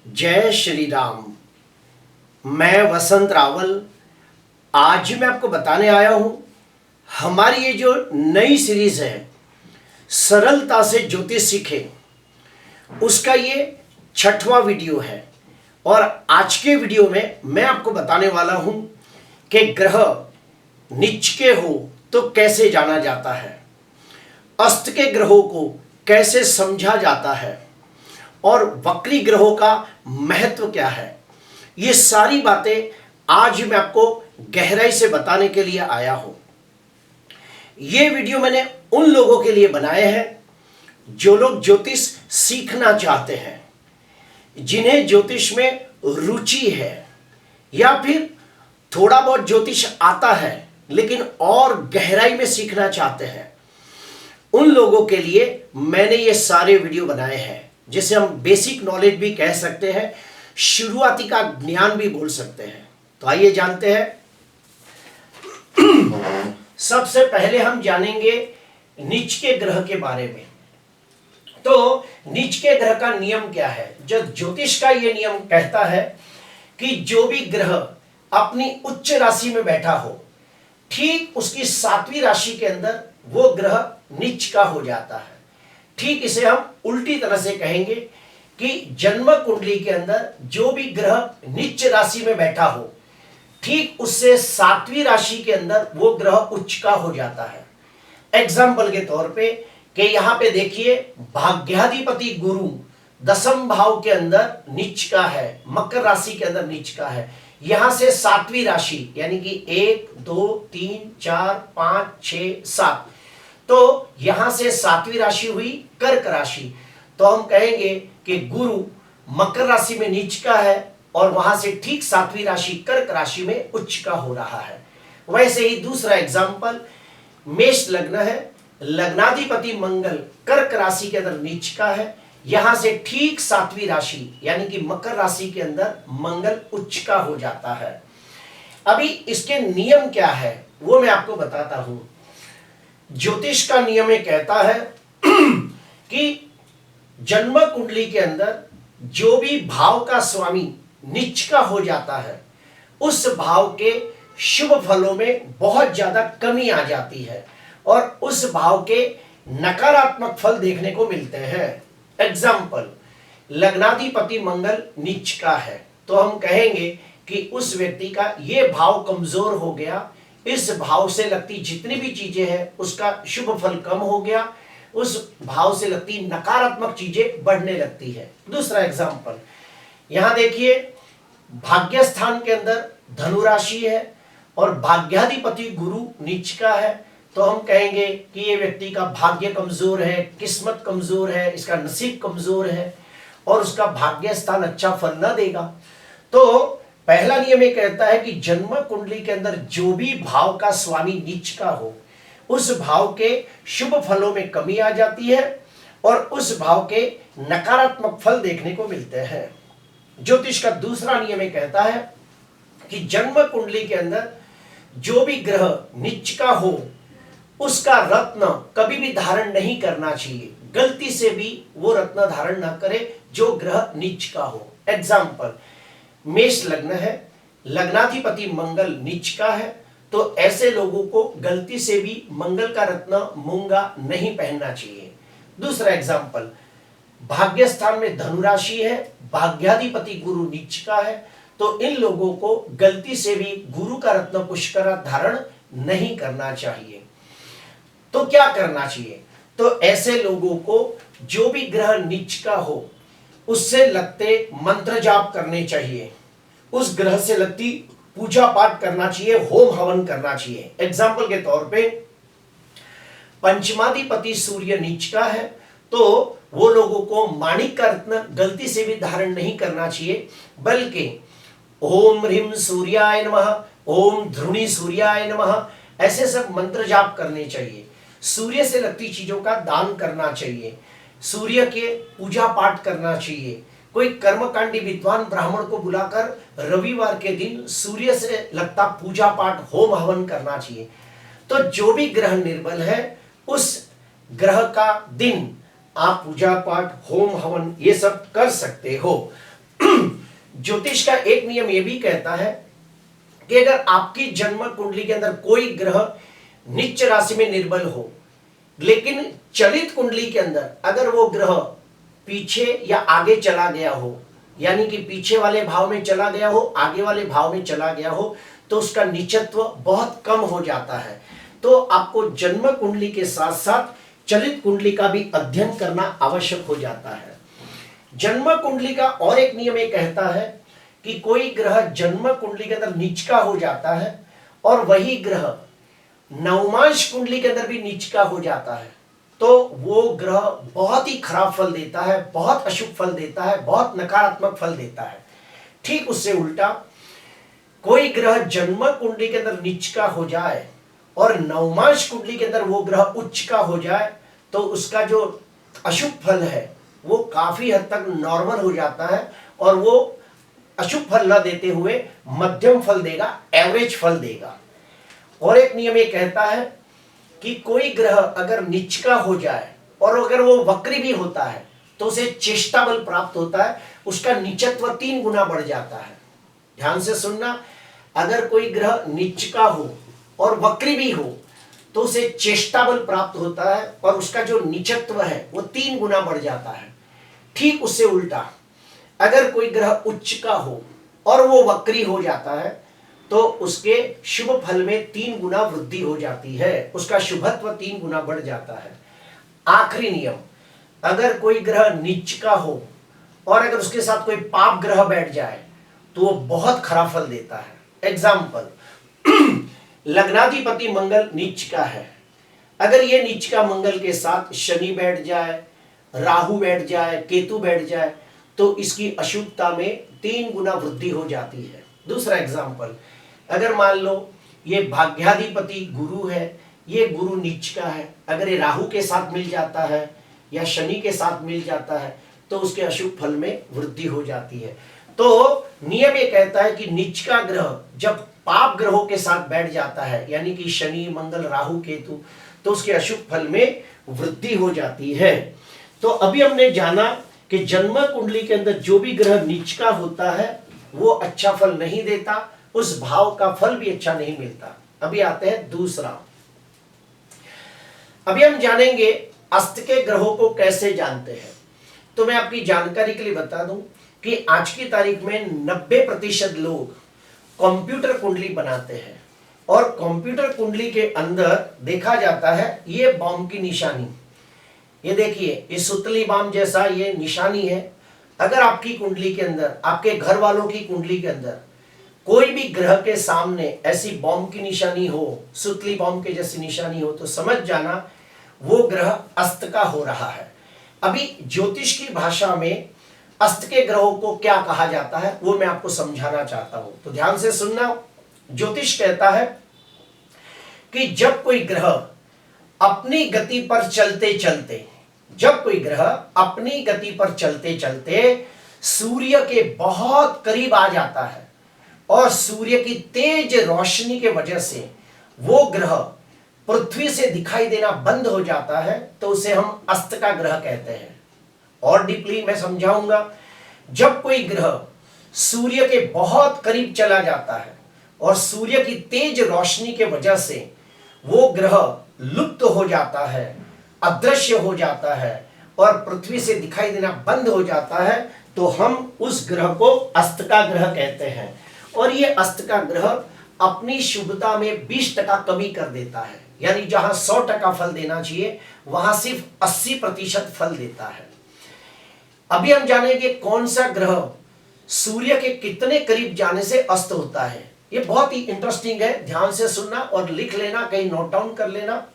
जय श्री राम। मैं वसंत रावल आज मैं आपको बताने आया हूं हमारी ये जो नई सीरीज है सरलता से ज्योतिष सीखें उसका ये 6वां वीडियो है। और आज के वीडियो में मैं आपको बताने वाला हूं कि ग्रह नीच के हो तो कैसे जाना जाता है, अस्त के ग्रहों को कैसे समझा जाता है और वक्री ग्रहों का महत्व क्या है। ये सारी बातें आज मैं आपको गहराई से बताने के लिए आया हूं। ये वीडियो मैंने उन लोगों के लिए बनाए हैं जो लोग ज्योतिष सीखना चाहते हैं, जिन्हें ज्योतिष में रुचि है या फिर थोड़ा बहुत ज्योतिष आता है लेकिन और गहराई में सीखना चाहते हैं। उन लोगों के लिए मैंने ये सारे वीडियो बनाए हैं, जिसे हम बेसिक नॉलेज भी कह सकते हैं, शुरुआती का ज्ञान भी बोल सकते हैं। तो आइए जानते हैं। सबसे पहले हम जानेंगे नीच के ग्रह के बारे में। तो नीच के ग्रह का नियम क्या है? जो ज्योतिष का यह नियम कहता है कि जो भी ग्रह अपनी उच्च राशि में बैठा हो, ठीक उसकी 7वीं राशि के अंदर वो ग्रह नीच का हो जाता है। ठीक इसे हम उल्टी तरह से कहेंगे कि जन्म कुंडली के अंदर जो भी ग्रह नीच राशि में बैठा हो, ठीक उससे 7वीं राशि के अंदर वो ग्रह उच्च का हो जाता है। एग्जाम्पल के तौर पे कि यहां पे देखिए, भाग्याधिपति गुरु 10वें भाव के अंदर नीच का है, मकर राशि के अंदर नीच का है। यहां से 7वीं राशि यानी कि 1 2 3 4 5 6 7, तो यहां से 7वीं राशि हुई कर्क राशि। तो हम कहेंगे कि गुरु मकर राशि में नीच का है और वहां से ठीक 7वीं राशि कर्क राशि में उच्च का हो रहा है। वैसे ही दूसरा एग्जाम्पल, मेष लग्न है, लग्नाधिपति मंगल कर्क राशि के अंदर नीच का है। यहां से ठीक 7वीं राशि यानी कि मकर राशि के अंदर मंगल उच्च का हो जाता है। अभी इसके नियम क्या है वो मैं आपको बताता हूं। ज्योतिष का नियम ये कहता है कि जन्म कुंडली के अंदर जो भी भाव का स्वामी नीच का हो जाता है, उस भाव के शुभ फलों में बहुत ज्यादा कमी आ जाती है और उस भाव के नकारात्मक फल देखने को मिलते हैं। एग्जाम्पल, लग्नाधिपति मंगल नीच का है तो हम कहेंगे कि उस व्यक्ति का यह भाव कमजोर हो गया, इस भाव से लगती जितनी भी चीजें हैं उसका शुभ फल कम हो गया, उस भाव से लगती नकारात्मक चीजें बढ़ने लगती है। दूसरा एग्जाम्पल, यहां देखिए, भाग्य स्थान के अंदर धनु राशि है और भाग्याधिपति गुरु नीच का है तो हम कहेंगे कि ये व्यक्ति का भाग्य कमजोर है, किस्मत कमजोर है, इसका नसीब कमजोर है और उसका भाग्य स्थान अच्छा फल न देगा। तो पहला नियम ये कहता है कि जन्म कुंडली के अंदर जो भी भाव का स्वामी नीच का हो, उस भाव के शुभ फलों में कमी आ जाती है और उस भाव के नकारात्मक फल देखने को मिलते हैं। ज्योतिष का दूसरा नियम ये कहता है कि जन्म कुंडली के अंदर जो भी ग्रह नीच का हो, उसका रत्न कभी भी धारण नहीं करना चाहिए। गलती से भी वो रत्न धारण ना करे जो ग्रह नीच का हो। एग्जाम्पल, मेष लग्न है, लग्नाधिपति मंगल नीच का है तो ऐसे लोगों को गलती से भी मंगल का रत्न मूंगा नहीं पहनना चाहिए। दूसरा एग्जाम्पल, भाग्य स्थान में धनु राशि है, भाग्याधिपति गुरु नीच का है तो इन लोगों को गलती से भी गुरु का रत्न पुष्कर धारण नहीं करना चाहिए। तो क्या करना चाहिए? तो ऐसे लोगों को जो भी ग्रह नीच का हो उससे लगते मंत्र जाप करने चाहिए, उस ग्रह से लगती पूजा पाठ करना चाहिए, होम हवन करना चाहिए। एग्जाम्पल के तौर पे, पंचमाधिपति सूर्य नीच का है तो वो लोगों को माणिक का रत्न गलती से भी धारण नहीं करना चाहिए, बल्कि ओम ह्रीम सूर्याय नमः, ओम ध्रुणी सूर्याय नमः, ऐसे सब मंत्र जाप करने चाहिए। सूर्य से लगती चीजों का दान करना चाहिए, सूर्य के पूजा पाठ करना चाहिए। कोई कर्मकांडी विद्वान ब्राह्मण को बुलाकर रविवार के दिन सूर्य से लगता पूजा पाठ होम हवन करना चाहिए। तो जो भी ग्रह निर्बल है उस ग्रह का दिन आप पूजा पाठ होम हवन ये सब कर सकते हो। ज्योतिष का एक नियम यह भी कहता है कि अगर आपकी जन्म कुंडली के अंदर कोई ग्रह नीच राशि में निर्बल हो, लेकिन चलित कुंडली के अंदर अगर वो ग्रह पीछे या आगे चला गया हो, यानी कि पीछे वाले भाव में चला गया हो, आगे वाले भाव में चला गया हो, तो उसका नीचत्व बहुत कम हो जाता है। तो आपको जन्म कुंडली के साथ साथ चलित कुंडली का भी अध्ययन करना आवश्यक हो जाता है। जन्म कुंडली का और एक नियम ये कहता है कि कोई ग्रह जन्म कुंडली के अंदर नीच का हो जाता है और वही ग्रह नवमांश कुंडली के अंदर भी नीच का हो जाता है, तो वो ग्रह बहुत ही खराब फल देता है, बहुत अशुभ फल देता है, बहुत नकारात्मक फल देता है। ठीक उससे उल्टा कोई ग्रह जन्म कुंडली के अंदर नीच का हो जाए और नवमांश कुंडली के अंदर वो ग्रह उच्च का हो जाए, तो उसका जो अशुभ फल है वो काफी हद तक नॉर्मल हो जाता है और वो अशुभ फल न देते हुए मध्यम फल देगा, एवरेज फल देगा। और एक नियम ये कहता है कि कोई ग्रह अगर नीच का हो जाए और अगर वो वक्री भी होता है तो उसे चेष्टा बल प्राप्त होता है, उसका नीचत्व 3 गुना बढ़ जाता है। ध्यान से सुनना, अगर कोई ग्रह नीच का हो और वक्री भी हो तो उसे चेष्टा बल प्राप्त होता है और उसका जो नीचत्व है वो 3 गुना बढ़ जाता है। ठीक उससे उल्टा अगर कोई ग्रह उच्च का हो और वो वक्री हो जाता है तो उसके शुभ फल में 3 गुना वृद्धि हो जाती है, उसका शुभत्व 3 गुना बढ़ जाता है। आखिरी नियम, अगर कोई ग्रह नीच का हो और अगर उसके साथ कोई पाप ग्रह बैठ जाए तो वो बहुत खराब फल देता है। एग्जाम्पल, लग्नाधिपति मंगल नीच का है, अगर ये नीच का मंगल के साथ शनि बैठ जाए, राहु बैठ जाए, केतु बैठ जाए तो इसकी अशुभता में 3 गुना वृद्धि हो जाती है। दूसरा एग्जाम्पल, अगर मान लो ये भाग्याधिपति गुरु है, ये गुरु नीच का है, अगर ये राहु के साथ मिल जाता है या शनि के साथ मिल जाता है तो उसके अशुभ फल में वृद्धि हो जाती है। तो नियम ये कहता है कि नीच का ग्रह जब पाप ग्रहों के साथ बैठ जाता है, यानी कि शनि, मंगल, राहु, केतु, तो उसके अशुभ फल में वृद्धि हो जाती है। तो अभी हमने जाना कि जन्म कुंडली के अंदर जो भी ग्रह नीच का होता है वो अच्छा फल नहीं देता, उस भाव का फल भी अच्छा नहीं मिलता। अभी आते हैं दूसरा, अभी हम जानेंगे अस्त के ग्रहों को कैसे जानते हैं। तो मैं आपकी जानकारी के लिए बता दूं कि आज की तारीख में 90% लोग कंप्यूटर कुंडली बनाते हैं और कंप्यूटर कुंडली के अंदर देखा जाता है ये बॉम्ब की निशानी, ये देखिए ये सुतली बाम जैसा ये निशानी है। अगर आपकी कुंडली के अंदर, आपके घर वालों की कुंडली के अंदर कोई भी ग्रह के सामने ऐसी बॉम्ब की निशानी हो, सुतली बॉम्ब के जैसी निशानी हो, तो समझ जाना वो ग्रह अस्त का हो रहा है। अभी ज्योतिष की भाषा में अस्त के ग्रहों को क्या कहा जाता है वो मैं आपको समझाना चाहता हूं, तो ध्यान से सुनना। ज्योतिष कहता है कि जब कोई ग्रह अपनी गति पर चलते चलते, जब कोई ग्रह अपनी गति पर चलते चलते सूर्य के बहुत करीब आ जाता है और सूर्य की तेज रोशनी के वजह से वो ग्रह पृथ्वी से दिखाई देना बंद हो जाता है, तो उसे हम अस्त का ग्रह कहते हैं। और डीपली मैं समझाऊंगा, जब कोई ग्रह सूर्य के बहुत करीब चला जाता है और सूर्य की तेज रोशनी के वजह से वो ग्रह लुप्त हो जाता है, अदृश्य हो जाता है और पृथ्वी से दिखाई देना बंद हो जाता है, तो हम उस ग्रह को अस्त का ग्रह कहते हैं। और ये अस्त का ग्रह अपनी शुभता में 20% कमी कर देता है, यानी जहां 100% फल देना चाहिए वहां सिर्फ 80% फल देता है। अभी हम जानेंगे कौन सा ग्रह सूर्य के कितने करीब जाने से अस्त होता है। ये बहुत ही इंटरेस्टिंग है, ध्यान से सुनना और लिख लेना, कहीं नोट डाउन कर लेना।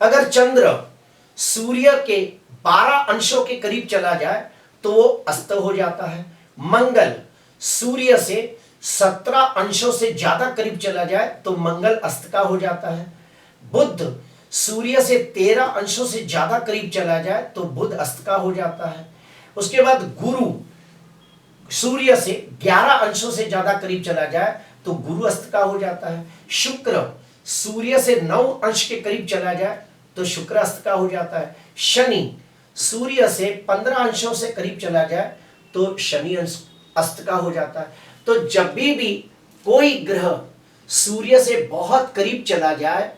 अगर चंद्र सूर्य के 12 अंशों के करीब चला जाए तो वो अस्त हो जाता है। मंगल सूर्य से 17 अंशों से ज्यादा करीब चला जाए तो मंगल अस्त का हो जाता है। बुध सूर्य से 13 अंशों से ज्यादा करीब चला जाए तो बुध अस्त का हो जाता है। उसके बाद गुरु सूर्य से 11 अंशों से ज्यादा करीब चला जाए तो गुरु अस्त का हो जाता है। शुक्र सूर्य से 9 अंश के करीब चला जाए तो शुक्र अस्त का हो जाता है। शनि सूर्य से 15 अंशों से करीब चला जाए तो शनि अस्त का हो जाता है। तो जब भी कोई ग्रह सूर्य से बहुत करीब चला जाए,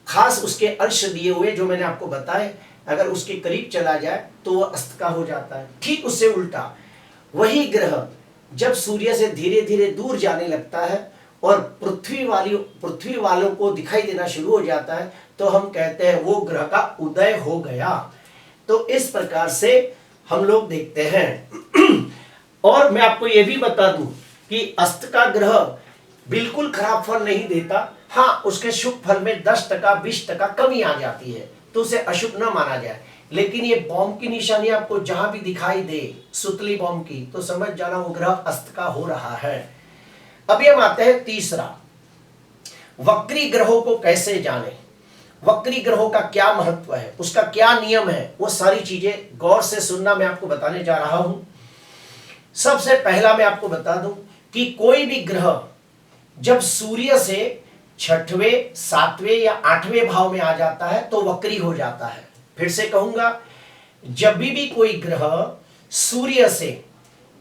खास उसके अंश दिए हुए जो मैंने आपको बताए, अगर उसके करीब चला जाए तो वह अस्त का हो जाता है। ठीक उससे उल्टा वही ग्रह जब सूर्य से धीरे धीरे दूर जाने लगता है और पृथ्वी वालों को दिखाई देना शुरू हो जाता है, तो हम कहते हैं वो ग्रह का उदय हो गया। तो इस प्रकार से हम लोग देखते हैं। और मैं आपको यह भी बता दूं कि अस्त का ग्रह बिल्कुल खराब फल नहीं देता। हाँ, उसके शुभ फल में 10% 20% कमी आ जाती है, तो उसे अशुभ न माना जाए। लेकिन ये बॉम्ब की निशानी आपको जहां भी दिखाई दे, सुतली बॉम्ब की, तो समझ जाना वो ग्रह अस्त का हो रहा है। अभी हम आते हैं तीसरा, वक्री ग्रहों को कैसे जाने। वक्री ग्रहों का क्या महत्व है, उसका क्या नियम है, वो सारी चीजें गौर से सुनना, मैं आपको बताने जा रहा हूं। सबसे पहला मैं आपको बता दूं कि कोई भी ग्रह जब सूर्य से 6वें 7वें या 8वें भाव में आ जाता है तो वक्री हो जाता है। फिर से कहूंगा, जब भी कोई ग्रह सूर्य से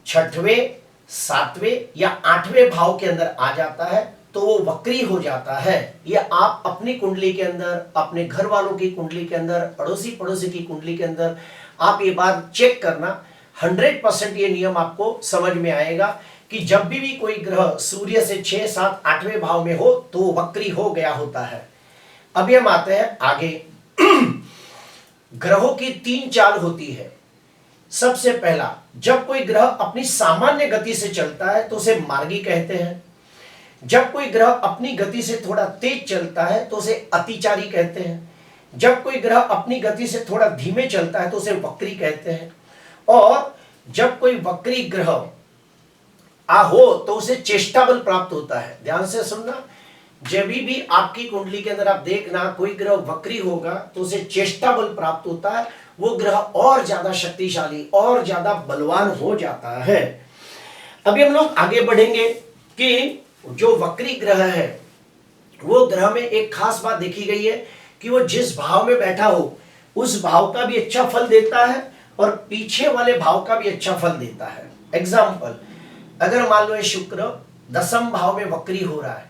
6वें 7वें या 8वें भाव के अंदर आ जाता है तो वो वक्री हो जाता है। यह आप अपनी कुंडली के अंदर, अपने घर वालों की कुंडली के अंदर, अड़ोसी पड़ोसी की कुंडली के अंदर आप ये बात चेक करना, 100% ये नियम आपको समझ में आएगा कि जब भी कोई ग्रह सूर्य से 6, 7, 8वें भाव में हो तो वक्री हो गया होता है। अभी हम आते हैं आगे। ग्रहों की 3 चाल होती है। सबसे पहला, जब कोई ग्रह अपनी सामान्य गति से चलता है तो उसे मार्गी कहते हैं। जब कोई ग्रह अपनी गति से थोड़ा तेज चलता है तो उसे अतिचारी कहते हैं। जब कोई ग्रह अपनी गति से थोड़ा धीमे चलता है तो उसे वक्री कहते हैं। और जब कोई वक्री ग्रह हो तो उसे चेष्टा बल प्राप्त होता है। ध्यान से सुनना, जब भी आपकी कुंडली के अंदर आप देखना कोई ग्रह वक्री होगा तो उसे चेष्टा बल प्राप्त होता है, वो ग्रह और ज्यादा शक्तिशाली और ज्यादा बलवान हो जाता है। अभी हम लोग आगे बढ़ेंगे कि जो वक्री ग्रह है वो ग्रह में एक खास बात देखी गई है कि वो जिस भाव में बैठा हो उस भाव का भी अच्छा फल देता है और पीछे वाले भाव का भी अच्छा फल देता है। एग्जाम्पल, अगर मान लो ये शुक्र 10वें भाव में वक्री हो रहा है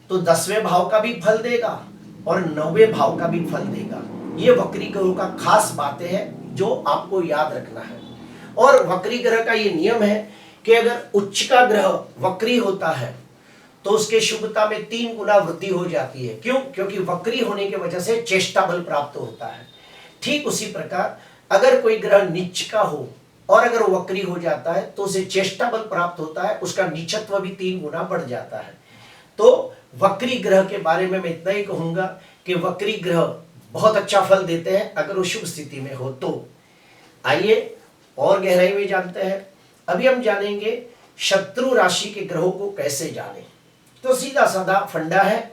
तो 10वें भाव का भी फल देगा और 9वें भाव का भी फल देगा। ये वक्री ग्रहों का खास बातें हैं जो आपको याद रखना है। और वक्री ग्रह का ये नियम है कि अगर उच्च का ग्रह वक्री होता है तो उसके शुभता में 3 गुना वृद्धि हो जाती है। क्यों? क्योंकि वक्री होने की वजह से चेष्टा बल प्राप्त होता है। ठीक उसी प्रकार अगर कोई ग्रह नीच का हो और अगर वो वक्री हो जाता है तो उसे चेष्टा बल प्राप्त होता है, उसका नीचत्व भी 3 गुना बढ़ जाता है। तो वक्री ग्रह के बारे में मैं इतना ही कहूंगा कि वक्री ग्रह बहुत अच्छा फल देते हैं अगर वो शुभ स्थिति में हो तो। आइए और गहराई में जानते हैं। अभी हम जानेंगे शत्रु राशि के ग्रहों को कैसे जाने। तो सीधा साधा फंडा है,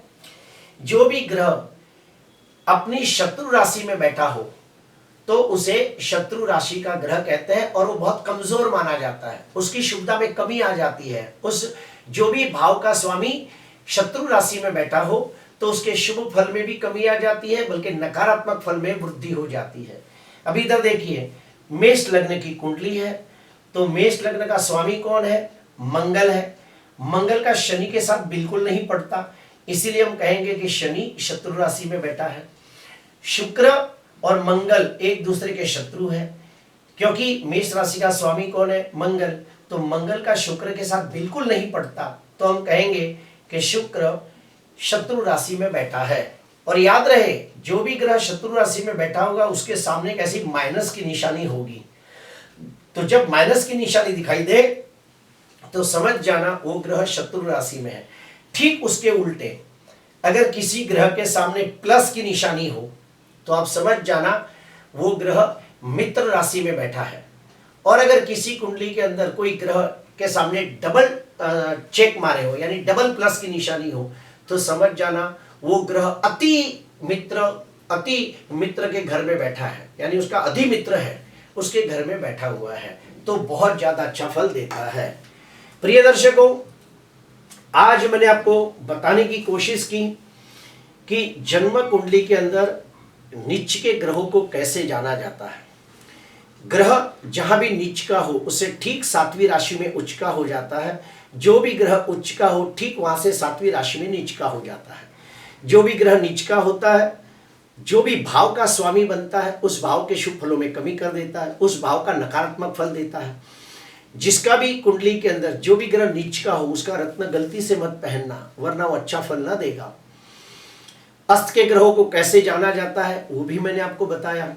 जो भी ग्रह अपनी शत्रु राशि में बैठा हो तो उसे शत्रु राशि का ग्रह कहते हैं और वो बहुत कमजोर माना जाता है, उसकी शुभता में कमी आ जाती है। उस जो भी भाव का स्वामी शत्रु राशि में बैठा हो तो उसके शुभ फल में भी कमी आ जाती है, बल्कि नकारात्मक फल में वृद्धि हो जाती है। अभी इधर देखिए, मेष लग्न की कुंडली है तो मेष लग्न का स्वामी कौन है? मंगल है। मंगल का शनि के साथ बिल्कुल नहीं पड़ता, इसीलिए हम कहेंगे कि शनि शत्रु राशि में बैठा है। शुक्र और मंगल एक दूसरे के शत्रु हैं, क्योंकि मेष राशि का स्वामी कौन है? मंगल। तो मंगल का शुक्र के साथ बिल्कुल नहीं पड़ता, तो हम कहेंगे कि शुक्र शत्रु राशि में बैठा है। और याद रहे, जो भी ग्रह शत्रु राशि में बैठा होगा उसके सामने एक ऐसी माइनस की निशानी होगी। तो जब माइनस की निशानी दिखाई दे तो समझ जाना वो ग्रह शत्रु राशि में है। ठीक उसके उल्टे अगर किसी ग्रह के सामने प्लस की निशानी हो तो आप समझ जाना वो ग्रह मित्र राशि में बैठा है। और अगर किसी कुंडली के अंदर कोई ग्रह के सामने डबल चेक मारे हो, यानी डबल प्लस की निशानी हो, तो समझ जाना वो ग्रह अति मित्र के घर में बैठा है, यानी उसका अधि मित्र है, उसके घर में बैठा हुआ है, तो बहुत ज्यादा अच्छा फल देता है। प्रिय दर्शकों, आज मैंने आपको बताने की कोशिश की कि जन्म कुंडली के अंदर नीच के ग्रहों को कैसे जाना जाता है। ग्रह जहां भी नीच का हो उससे ठीक 7वीं राशि में उच्च का हो जाता है। जो भी ग्रह उच्च का हो ठीक वहां से 7वीं राशि में नीच का हो जाता है। जो भी ग्रह नीच का होता है, जो भी भाव का स्वामी बनता है उस भाव के शुभ फलों में कमी कर देता है, उस भाव का नकारात्मक फल देता है। जिसका भी कुंडली के अंदर जो भी ग्रह नीच का हो उसका रत्न गलती से मत पहनना, वरना वो अच्छा फल ना देगा। अस्त के ग्रहों को कैसे जाना जाता है वो भी मैंने आपको बताया।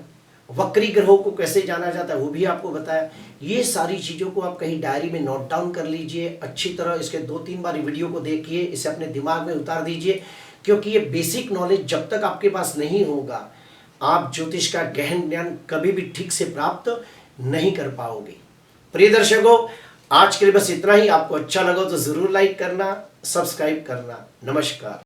वक्री ग्रहों को कैसे जाना जाता है वो भी आपको बताया। ये सारी चीज़ों को आप कहीं डायरी में नोट डाउन कर लीजिए, अच्छी तरह इसके 2-3 बार वीडियो को देखिए, इसे अपने दिमाग में उतार दीजिए, क्योंकि ये बेसिक नॉलेज जब तक आपके पास नहीं होगा आप ज्योतिष का गहन ज्ञान कभी भी ठीक से प्राप्त नहीं कर पाओगे। प्रिय दर्शकों, आज के लिए बस इतना ही। आपको अच्छा लगा तो ज़रूर लाइक करना, सब्सक्राइब करना। नमस्कार।